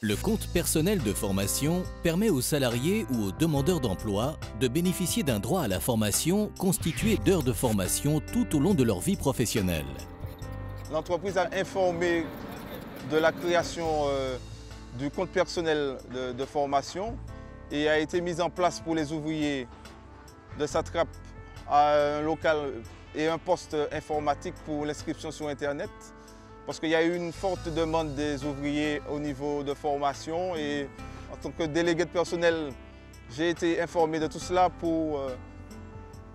Le compte personnel de formation permet aux salariés ou aux demandeurs d'emploi de bénéficier d'un droit à la formation constitué d'heures de formation tout au long de leur vie professionnelle. L'entreprise a informé de la création du compte personnel de formation et a été mise en place pour les ouvriers de Satrape à un local et un poste informatique pour l'inscription sur Internet. Parce qu'il y a eu une forte demande des ouvriers au niveau de formation et en tant que délégué de personnel, j'ai été informé de tout cela pour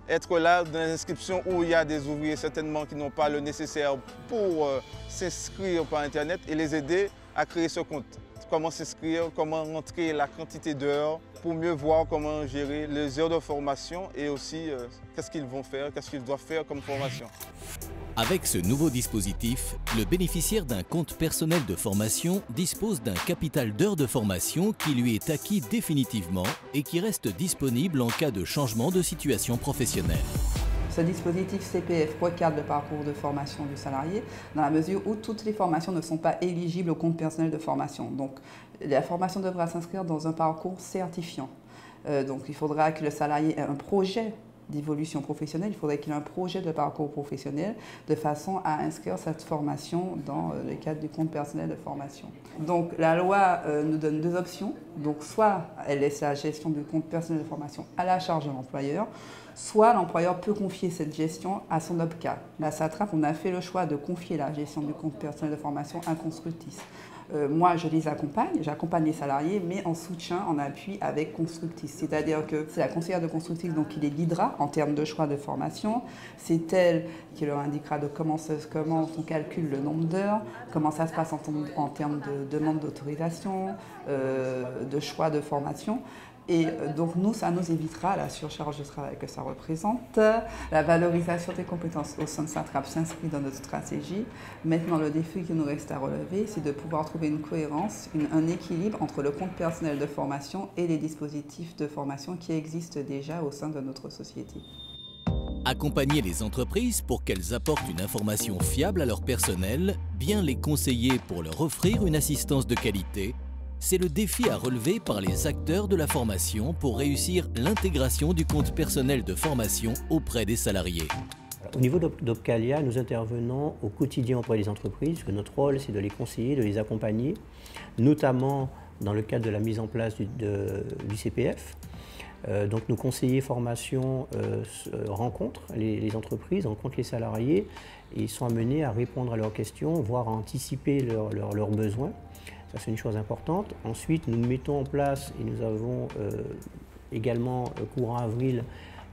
être là dans les inscriptions où il y a des ouvriers certainement qui n'ont pas le nécessaire pour s'inscrire par Internet et les aider à créer ce compte. Comment s'inscrire, comment rentrer la quantité d'heures pour mieux voir comment gérer les heures de formation et aussi qu'est-ce qu'ils vont faire, qu'est-ce qu'ils doivent faire comme formation. Avec ce nouveau dispositif, le bénéficiaire d'un compte personnel de formation dispose d'un capital d'heures de formation qui lui est acquis définitivement et qui reste disponible en cas de changement de situation professionnelle. Ce dispositif CPF recadre le parcours de formation du salarié dans la mesure où toutes les formations ne sont pas éligibles au compte personnel de formation. Donc la formation devra s'inscrire dans un parcours certifiant. Donc il faudra que le salarié ait un projet d'évolution professionnelle, il faudrait qu'il ait un projet de parcours professionnel de façon à inscrire cette formation dans le cadre du compte personnel de formation. Donc la loi nous donne deux options. Donc soit elle laisse la gestion du compte personnel de formation à la charge de l'employeur, soit l'employeur peut confier cette gestion à son OPCA. La Satrape, on a fait le choix de confier la gestion du compte personnel de formation à Constructis. Moi, je les accompagne, j'accompagne les salariés, mais en soutien, en appui avec Constructis. C'est-à-dire que c'est la conseillère de Constructis donc, qui les guidera en termes de choix de formation. C'est elle qui leur indiquera de comment on calcule le nombre d'heures, comment ça se passe en termes de demande d'autorisation, de choix de formation. Et donc nous, ça nous évitera la surcharge de travail que ça représente. La valorisation des compétences au sein de Satrape s'inscrit dans notre stratégie. Maintenant, le défi qui nous reste à relever, c'est de pouvoir trouver une cohérence, un équilibre entre le compte personnel de formation et les dispositifs de formation qui existent déjà au sein de notre société. Accompagner les entreprises pour qu'elles apportent une information fiable à leur personnel, bien les conseiller pour leur offrir une assistance de qualité, c'est le défi à relever par les acteurs de la formation pour réussir l'intégration du compte personnel de formation auprès des salariés. Au niveau d'Opcalia, nous intervenons au quotidien auprès des entreprises. Notre rôle, c'est de les conseiller, de les accompagner, notamment dans le cadre de la mise en place du CPF. Donc nos conseillers formation rencontrent les entreprises, rencontrent les salariés et sont amenés à répondre à leurs questions, voire à anticiper leurs besoins. Ça, c'est une chose importante. Ensuite, nous mettons en place, et nous avons également, courant avril,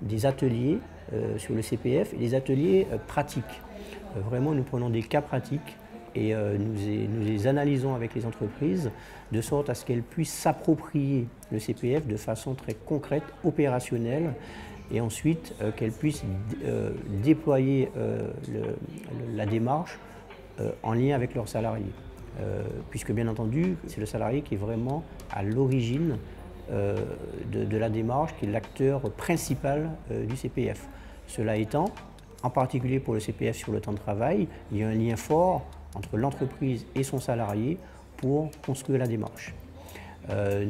des ateliers sur le CPF et des ateliers pratiques. Vraiment, nous prenons des cas pratiques et nous les analysons avec les entreprises de sorte à ce qu'elles puissent s'approprier le CPF de façon très concrète, opérationnelle, et ensuite qu'elles puissent déployer la démarche en lien avec leurs salariés. Puisque bien entendu, c'est le salarié qui est vraiment à l'origine de la démarche, qui est l'acteur principal du CPF. Cela étant, en particulier pour le CPF sur le temps de travail, il y a un lien fort entre l'entreprise et son salarié pour construire la démarche.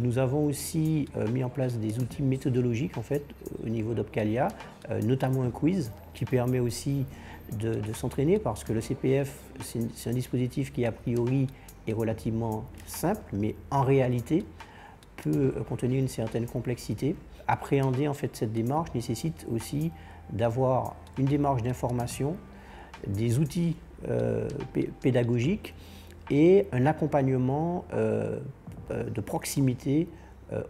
Nous avons aussi mis en place des outils méthodologiques en fait, au niveau d'Opcalia, notamment un quiz qui permet aussi de s'entraîner parce que le CPF, c'est un dispositif qui a priori est relativement simple, mais en réalité peut contenir une certaine complexité. Appréhender en fait cette démarche nécessite aussi d'avoir une démarche d'information, des outils pédagogiques et un accompagnement de proximité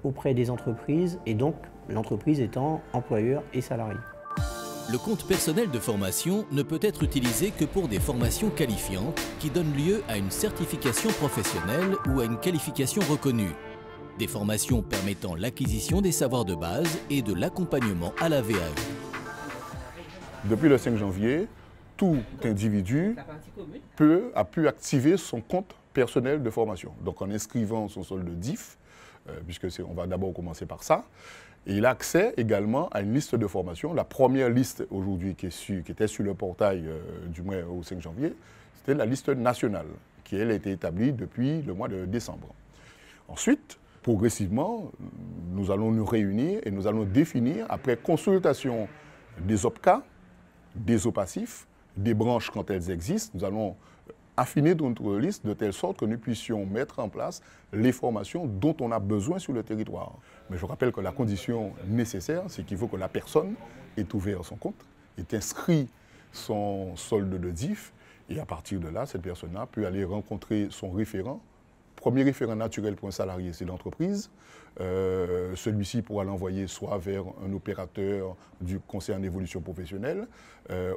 auprès des entreprises et donc l'entreprise étant employeur et salarié. Le compte personnel de formation ne peut être utilisé que pour des formations qualifiantes qui donnent lieu à une certification professionnelle ou à une qualification reconnue. Des formations permettant l'acquisition des savoirs de base et de l'accompagnement à la VAE. Depuis le 5 janvier, tout individu a pu activer son compte personnel de formation. Donc en inscrivant son solde DIF, puisque on va d'abord commencer par ça, et il a accès également à une liste de formation. La première liste aujourd'hui qui était sur le portail du mois au 5 janvier, c'était la liste nationale, qui elle a été établie depuis le mois de décembre. Ensuite, progressivement, nous allons nous réunir et nous allons définir, après consultation des OPCA, des OPACIF, des branches quand elles existent, nous allons affiner notre liste de telle sorte que nous puissions mettre en place les formations dont on a besoin sur le territoire. Mais je rappelle que la condition nécessaire, c'est qu'il faut que la personne ait ouvert son compte, ait inscrit son solde de DIF, et à partir de là, cette personne-là peut aller rencontrer son référent. Premier référent naturel pour un salarié, c'est l'entreprise. Celui-ci pourra l'envoyer soit vers un opérateur du conseil en évolution professionnelle,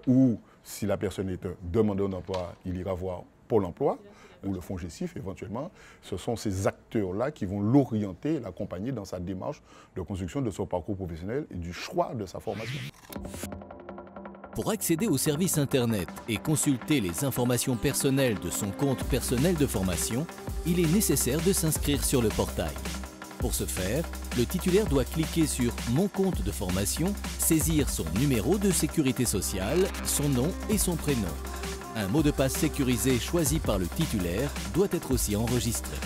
ou si la personne est un demandeur d'emploi, il ira voir Pôle emploi ou le fonds GESIF éventuellement. Ce sont ces acteurs-là qui vont l'orienter et l'accompagner dans sa démarche de construction de son parcours professionnel et du choix de sa formation. Pour accéder au service Internet et consulter les informations personnelles de son compte personnel de formation, il est nécessaire de s'inscrire sur le portail. Pour ce faire, le titulaire doit cliquer sur « Mon compte de formation », saisir son numéro de sécurité sociale, son nom et son prénom. Un mot de passe sécurisé choisi par le titulaire doit être aussi enregistré.